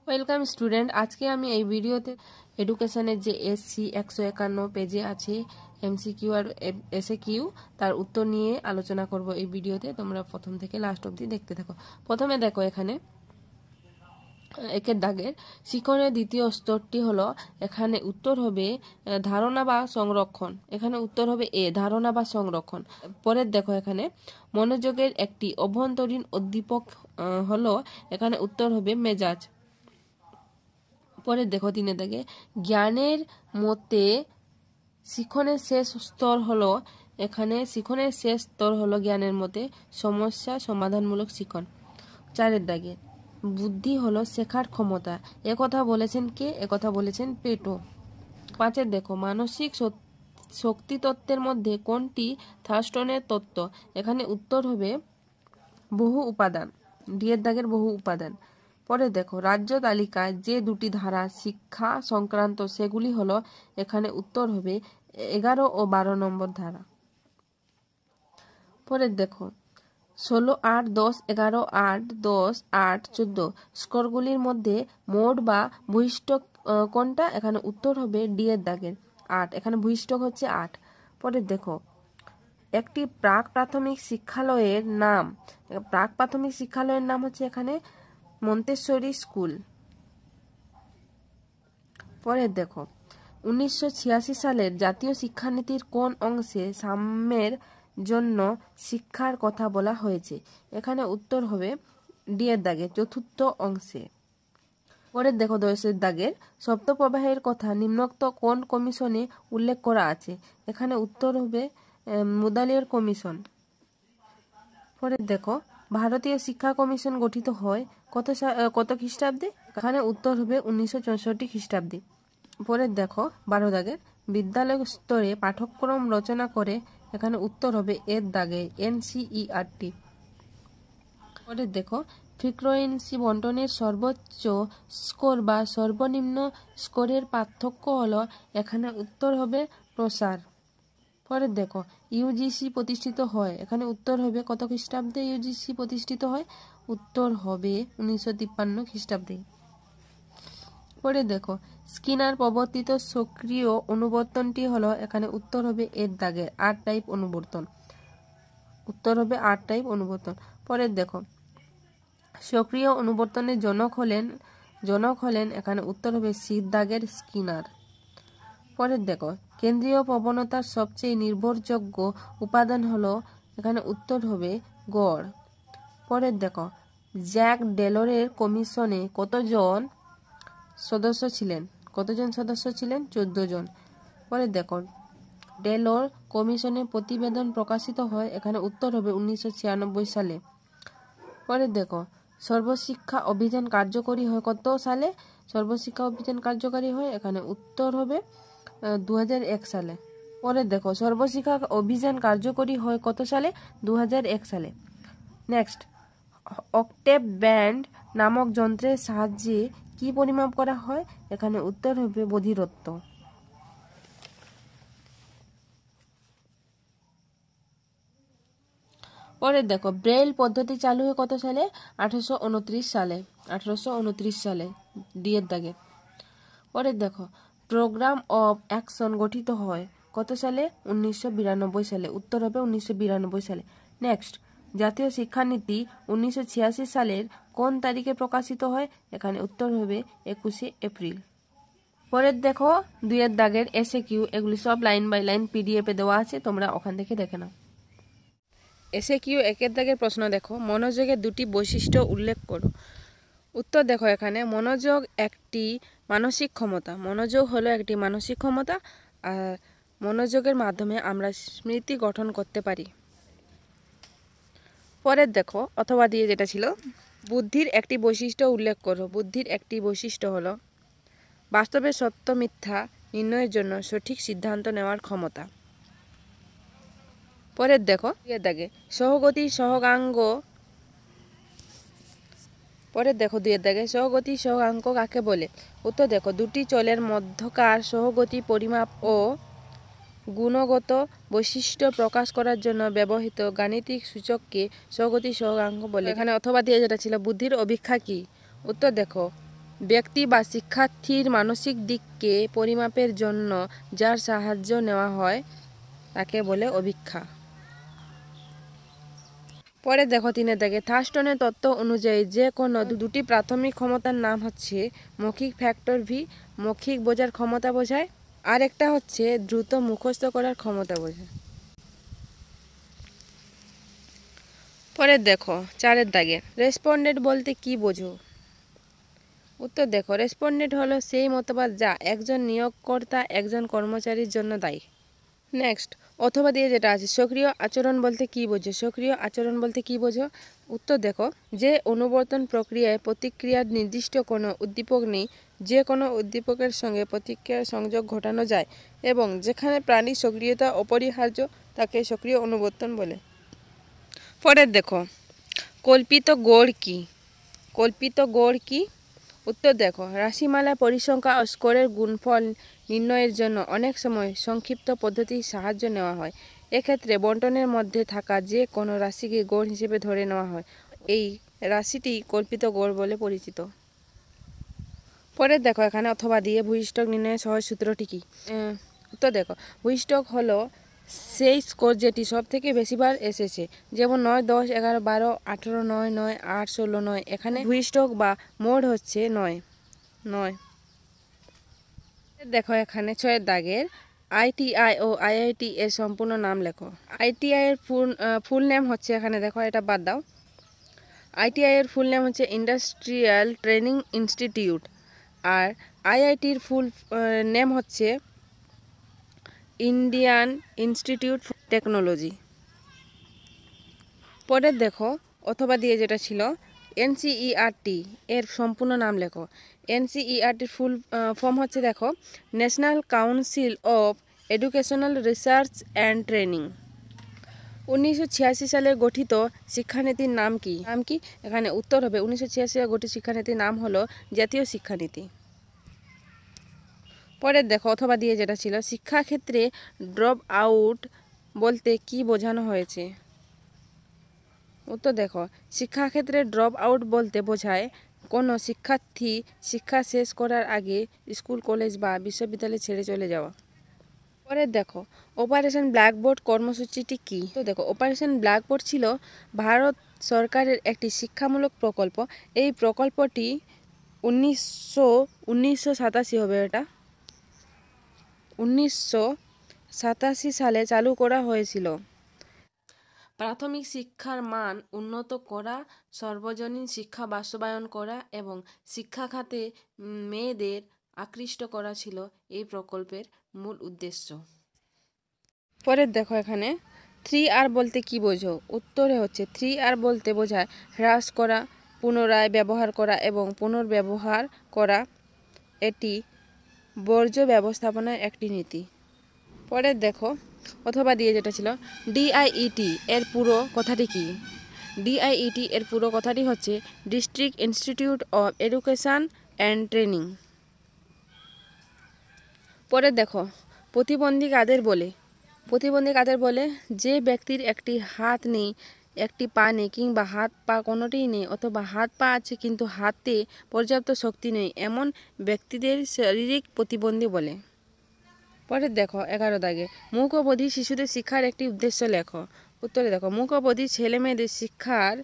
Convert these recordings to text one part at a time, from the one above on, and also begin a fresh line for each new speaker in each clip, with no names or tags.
Welcome student. আজকে আমি এই ভিডিওতে এডুকেশনের যে এসসি 151 পেজে আছে এমসিকিউ আর এসএকিউ তার উত্তর নিয়ে আলোচনা করব এই ভিডিওতে। তোমরা প্রথম থেকে লাস্ট অবধি দেখতে থাকো। প্রথমে দেখো, এখানে একের দাগের শিখনের দ্বিতীয় স্তরটি হলো, এখানে উত্তর হবে ধারণা বা সংরক্ষণ। এখানে উত্তর হবে এ, ধারণা বা সংরক্ষণ। পরের দেখো, এখানে মনোযোগের একটি অভ্যন্তরীণ উদ্দীপক হলো, এখানে উত্তর হবে মেজাজ। পরে দেখো তিনের দাগে জ্ঞানের মতে শিখনের শেষ স্তর হলো, এখানে শিখনের শেষ স্তর হলো জ্ঞানের মতে সমস্যা সমাধানমূলক শিখন। চারের দাগে বুদ্ধি হলো শেখার ক্ষমতা। একথা বলেছেন কে? একথা বলেছেন প্লেটো। পাঁচের দেখো মানসিক শক্তি তত্ত্বের মধ্যে কোনটি থার্স্টনের তত্ত্ব? এখানে উত্তর হবে বহু উপাদান, ডিয়ের দাগের বহু উপাদান। পরে দেখো রাজ্য তালিকায় যে দুটি ধারা শিক্ষা সংক্রান্ত সেগুলি হলো, এখানে উত্তর হবে 11 ও 12 নম্বর ধারা। পরে দেখো 16, 8, 10, 11, 8, 10, 8, 14 স্কোরগুলির মধ্যে মোট বা ভূইষ্ঠক কোনটা? এখানে উত্তর হবে ডি এর দাগের 8। এখানে ভূইষ্ঠক হচ্ছে 8। পরে দেখো একটি প্রাক প্রাথমিক শিক্ষালয়ের নাম, প্রাক প্রাথমিক শিক্ষালয়ের নাম হচ্ছে এখানে মন্তেশ্বরী স্কুল। পরে দেখো 1986 সালের জাতীয় শিক্ষানীতির কোন অংশে সাম্যের জন্য শিক্ষার কথা বলা হয়েছে? এখানে উত্তর হবে ডি এর দাগের চতুর্থ অংশে। পরে দেখো 10 দাগের শব্দপ্রবাহের কথা নিম্নোক্ত কোন কমিশনে উল্লেখ করা আছে? এখানে উত্তর হবে মুদালিয়ার কমিশন। পরে দেখো ভারতীয় শিক্ষা কমিশন গঠিত হয় কত খ্রিস্টাব্দে? এখানে উত্তর হবে 1964 খ্রিস্টাব্দে। পরে দেখো 12 দাগের বিদ্যালয় স্তরে পাঠ্যক্রম রচনা করে, এখানে উত্তর হবে এর দাগে এনসিইআরটি। পরে দেখো ফ্রিকোয়েন্সি বন্টনের সর্বোচ্চ স্কোর বা সর্বনিম্ন স্কোরের পার্থক্য হলো, এখানে উত্তর হবে প্রসার। পরে দেখো ইউজিসি প্রতিষ্ঠিত হয়, এখানে উত্তর হবে কত খ্রিস্টাব্দে ইউজিসি প্রতিষ্ঠিত হয়? উত্তর হবে 1953 খ্রিস্টাব্দে। পরে দেখো স্কিনার প্রবর্তিত সক্রিয় অনুবর্তনটি হলো, এখানে উত্তর হবে এর দাগের আর টাইপ অনুবর্তন। উত্তর হবে আর টাইপ অনুবর্তন। পরে দেখো সক্রিয় অনুবর্তনের জনক হলেন এখানে উত্তর হবে সি দাগের স্কিনার। পরে দেখো কেন্দ্রীয় প্রবণতার সবচেয়ে নির্ভরযোগ্য উপাদান হলো, এখানে উত্তর হবে গড়। পরে দেখো জ্যাক ডেলরের কমিশনে কতজন সদস্য ছিলেন? 14 জন। পরে দেখো ডেলর কমিশনে প্রতিবেদন প্রকাশিত হয়, এখানে উত্তর হবে 1996 সালে। পরে দেখো সর্বশিক্ষা অভিযান কার্যকরী হয় কত সালে? সর্বশিক্ষা অভিযান কার্যকরী হয়, এখানে উত্তর হবে 2001 সালে। পরে দেখো সর্বশিক্ষা অভিযান কার্যকরী হয় কত সালে? 2001 সালে। নেক্সট অক্টেভ ব্যান্ড নামক যন্ত্রের সাহায্যে কি পরিমাপ করা হয়? এখানে উত্তর হবে বধিরত্ব। পরে দেখো ব্রেইল পদ্ধতি চালু হয় কত সালে? 1829 সালে ডি এর দাগে। পরে দেখো প্রোগ্রাম অফ অ্যাকশন গঠিত হয় কত সালে? 1992 সালে। উত্তর হবে 1992 সালে। নেক্সট জাতীয় শিক্ষানীতি 1986 সালের কোন তারিখে প্রকাশিত হয়? এখানে উত্তর হবে 21 এপ্রিল। পরের দেখো 2 এর দাগের এসএকিউ, এগুলি সব লাইন বাই লাইন পিডিএফে দেওয়া আছে, তোমরা ওখান থেকে দেখে নাও। এসএকিউ 1 এর দাগের প্রশ্ন দেখো মনোযোগের দুটি বৈশিষ্ট্য উল্লেখ করো। উত্তর দেখো এখানে মনোযোগ একটি মানসিক ক্ষমতা। মনোযোগ হলো একটি মানসিক ক্ষমতা, আর মনোযোগের মাধ্যমে আমরা স্মৃতি গঠন করতে পারি। পরের দেখো অথবা দিয়ে যেটা ছিল বুদ্ধির একটি বৈশিষ্ট্য উল্লেখ করো। বুদ্ধির একটি বৈশিষ্ট্য হলো বাস্তবে সত্য মিথ্যা নির্ণয়ের জন্য সঠিক সিদ্ধান্ত নেওয়ার ক্ষমতা। পরের দেখো এর দাগে সহগতি সহগাঙ্গ। পরের দেখো 2 এর দাগে সহগতি সহগাঙ্ক কাকে বলে? উত্তর দেখো দুটি চলের মধ্যকার সহগতি পরিমাপ ও গুণগত বৈশিষ্ট্য প্রকাশ করার জন্য ব্যবহৃত গাণিতিক সূচককে সহগতি সহগাঙ্ক বলে। এখানে অথবা দিয়ে যেটা ছিল বুদ্ধির অভিক্ষা কি? উত্তর দেখো ব্যক্তি বা শিক্ষার্থীর মানসিক দিককে পরিমাপের জন্য যার সাহায্য নেওয়া হয় তাকে বলে অভিক্ষা। পরে দেখো 3 দাগে থার্স্টনের তত্ত্ব অনুযায়ী যে কোনো দুটি প্রাথমিক ক্ষমতার নাম হচ্ছে মৌখিক ফ্যাক্টর ভি, মৌখিক বোঝার ক্ষমতা বোঝায়, আর একটা হচ্ছে দ্রুত মুখস্থ করার ক্ষমতা বোঝায়। পরে দেখো 4 দাগে রেসপন্ডেন্ট বলতে কি বোঝো? উত্তর দেখো রেসপন্ডেন্ট হলো সেই মতবাদ যা একজন নিয়োগকর্তা একজন কর্মচারীর জন্য দায়ী। নেক্সট অথবা দিয়ে যেটা আছে সক্রিয় আচরণ বলতে কি বোঝো? সক্রিয় আচরণ বলতে কি বোঝো? উত্তর দেখো যে অনুবর্তন প্রক্রিয়ায় প্রতিক্রিয়ার নির্দিষ্ট কোনো উদ্দীপক নেই, যে কোনো উদ্দীপকের সঙ্গে প্রতিক্রিয়ার সংযোগ ঘটানো যায় এবং যেখানে প্রাণীর সক্রিয়তা অপরিহার্য তাকে সক্রিয় অনুবর্তন বলে। পরের দেখো কল্পিত গড় কি? কল্পিত গড় কি? উত্তর দেখো রাশিমালা পরিসংখ্যা ও স্কোরের গুণফল নির্ণয়ের জন্য অনেক সময় সংক্ষিপ্ত পদ্ধতির সাহায্য নেওয়া হয়। এক্ষেত্রে বণ্টনের মধ্যে থাকা যে কোনো রাশিকে গড় হিসেবে ধরে নেওয়া হয়। এই রাশিটি কল্পিত গড় বলে পরিচিত। পরে দেখো এখানে অথবা দিয়ে ভূইষ্ঠক নির্ণয়ের সহজ সূত্রটি কি? উত্তর দেখো ভূইষ্ঠক হলো সেই স্কোর যেটি সব থেকে বেশিবার এসেছে, যেমন 9, 10, 11, 12, 18, 9, 9, 8, 16, 9। এখানে ভূইষ্ঠক বা মোড হচ্ছে 9। দেখো এখানে 6 দাগের ITI ও IIT এর সম্পূর্ণ নাম লেখো। ITI এর ফুল নেম হচ্ছে, এখানে দেখো এটা বাদ দাও, ITI এর ফুল নেম হচ্ছে ইন্ডাস্ট্রিয়াল ট্রেনিং ইনস্টিটিউট, আর IITর ফুল নেম হচ্ছে ইন্ডিয়ান ইনস্টিটিউট ফর টেকনোলজি। পরের দেখো অথবা দিয়ে যেটা ছিল NCERT এর সম্পূর্ণ নাম লেখো। NCERTর ফুল ফর্ম হচ্ছে দেখো national council of educational research and training. 1986 সালে গঠিত শিক্ষানীতির নাম কি? এখানে উত্তর হবে 1986 সালে গঠিত শিক্ষানীতির নাম হলো জাতীয় শিক্ষানীতি। পরের দেখো অথবা দিয়ে যেটা ছিল শিক্ষাক্ষেত্রে ড্রপ আউট বলতে কি বোঝানো হয়েছে? উত্তর দেখো শিক্ষাক্ষেত্রে ড্রপ আউট বলতে বোঝায় কোনো শিক্ষার্থী শিক্ষা শেষ করার আগে স্কুল, কলেজ বা বিশ্ববিদ্যালয় ছেড়ে চলে যাওয়া। পরের দেখো অপারেশন ব্ল্যাকবোর্ড কর্মসূচিটি কি? তো দেখো অপারেশন ব্ল্যাকবোর্ড ছিল ভারত সরকারের একটি শিক্ষামূলক প্রকল্প। এই প্রকল্পটি 1987 হবে, এটা 1987 সালে চালু করা হয়েছিল। প্রাথমিক শিক্ষার মান উন্নত করা, সর্বজনীন শিক্ষা বাস্তবায়ন করা এবং শিক্ষা খাতে মেয়েদের আকৃষ্ট করা ছিল এই প্রকল্পের মূল উদ্দেশ্য। পরের দেখো এখানে 3R বলতে কি বোঝো? উত্তরে হচ্ছে 3R বলতে বোঝায় হ্রাস করা, পুনরায় ব্যবহার করা এবং পুনর্ব্যবহার করা। এটি বর্জ্য ব্যবস্থাপনার একটি নীতি। পরের দেখো অথবা দিয়ে যেটা ছিল DIET এর পুরো কথাটি কি? DIET এর পুরো কথাটি হচ্ছে district institute of education and training. পরে দেখো প্রতিবন্ধী কাদের বলে? প্রতিবন্ধী কাদের বলে? যে ব্যক্তির একটি হাত নেই, একটি পা নেই কিংবা হাত পা কোনোটিই নেই, অথবা হাত পা আছে কিন্তু হাতে পর্যাপ্ত শক্তি নেই, এমন ব্যক্তিদের শারীরিক প্রতিবন্ধী বলে। পরে দেখো 11 দাগে মূক ও বধির শিশুদের শিক্ষার একটি উদ্দেশ্য লেখো। উত্তরে দেখো মূক ও বধির ছেলে মেয়েদের শিক্ষার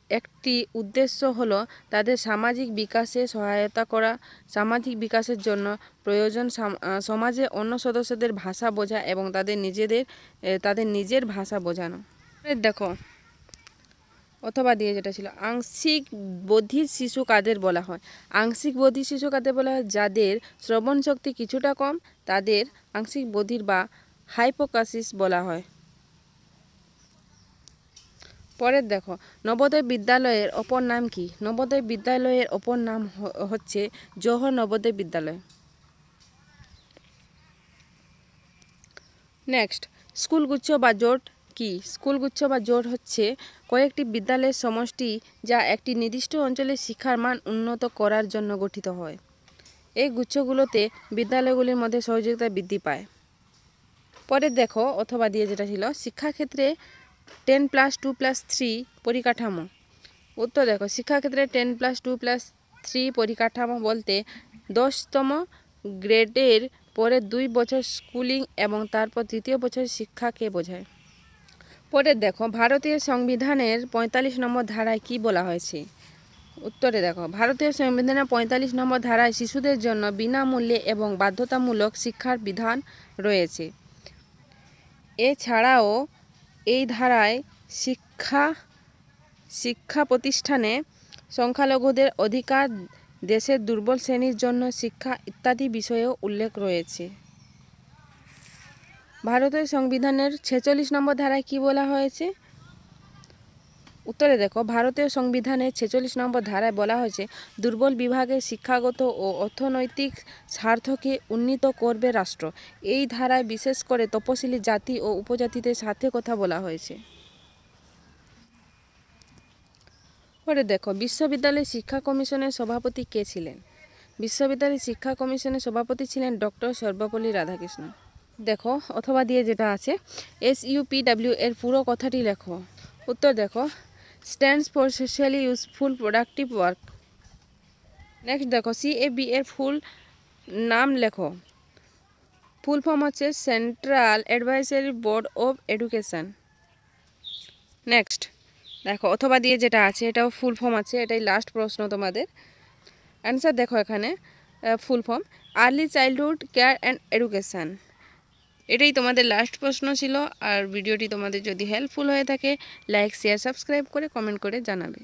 একটি উদ্দেশ্য হলো তাদের সামাজিক বিকাশে সহায়তা করা, সামাজিক বিকাশের জন্য প্রয়োজন সমাজে অন্য সদস্যদের ভাষা বোঝা এবং তাদের নিজের ভাষা বোঝানো। দেখো অথবা দিয়ে যেটা ছিল আংশিক বধির শিশু কাদের বলা হয়? আংশিক বধির শিশু কাদের বলা হয়? যাদের শ্রবণ শক্তি কিছুটা কম, তাদের আংশিক বধির বা হাইপোকাসিস বলা হয়। পরের দেখো নবোদয় বিদ্যালয়ের অপর নাম কি? নবোদয় বিদ্যালয়ের অপর নাম হচ্ছে জওহর নবোদয় বিদ্যালয়। নেক্সট স্কুলগুচ্ছ বা জোট কি? স্কুলগুচ্ছ বা জোট হচ্ছে কয়েকটি বিদ্যালয়ের সমষ্টি যা একটি নির্দিষ্ট অঞ্চলের শিক্ষার মান উন্নত করার জন্য গঠিত হয়। এই গুচ্ছগুলোতে বিদ্যালয়গুলির মধ্যে সহযোগিতা বৃদ্ধি পায়। পরের দেখো অথবা দিয়ে যেটা ছিল শিক্ষাক্ষেত্রে 10+2+3 পরিকাঠামো। উত্তর দেখো শিক্ষাক্ষেত্রে 10+2+3 ছাত্রী পরিকাঠামো বলতে 10তম গ্রেডের পরে 2 বছর স্কুলিং এবং তারপর তৃতীয় বছর শিক্ষাকে বোঝায়। পরে দেখো ভারতীয় সংবিধানের 45 নম্বর ধারায় কি বলা হয়েছে। উত্তরে দেখো ভারতীয় সংবিধানের 45 নম্বর ধারায় শিশুদের জন্য বিনামূল্যে এবং বাধ্যতামূলক শিক্ষার বিধান রয়েছে। এছাড়াও এই ধারায় শিক্ষা প্রতিষ্ঠানে সংখ্যালঘুদের অধিকার, দেশের দুর্বল শ্রেণীর জন্য শিক্ষা ইত্যাদি বিষয়েও উল্লেখ রয়েছে। ভারতের সংবিধানের 46 নম্বর ধারায় কি বলা হয়েছে। উত্তরে দেখো ভারতীয় সংবিধানের 46 নম্বর ধারায় বলা হয়েছে দুর্বল বিভাগের শিক্ষাগত ও অর্থনৈতিক স্বার্থকে উন্নীত করবে রাষ্ট্র। এই ধারায় বিশেষ করে তপশিলি জাতি ও উপজাতিদের স্বার্থে কথা বলা হয়েছে। পরে দেখো বিশ্ববিদ্যালয় শিক্ষা কমিশনের সভাপতি কে ছিলেন। বিশ্ববিদ্যালয় শিক্ষা কমিশনের সভাপতি ছিলেন ডক্টর সর্বপল্লী রাধাকৃষ্ণন। দেখো অথবা দিয়ে যেটা আছে SUPW এর পুরো কথাটি লেখো। উত্তর দেখো stands for socially useful productive work. Next দেখো CAB এর ফুল নাম লেখো। ফুল ফর্ম হচ্ছে central advisory board of education. Next দেখো অথবা দিয়ে যেটা আছে এটাও ফুল ফর্ম আছে, এটাই লাস্ট প্রশ্ন তোমাদের। অ্যান্সার দেখো এখানে full form early childhood care and education. এটাই তোমাদের লাস্ট প্রশ্ন ছিল। আর ভিডিওটি তোমাদের যদি হেল্পফুল হয়ে থাকে লাইক, শেয়ার, সাবস্ক্রাইব করে কমেন্ট করে জানাবে।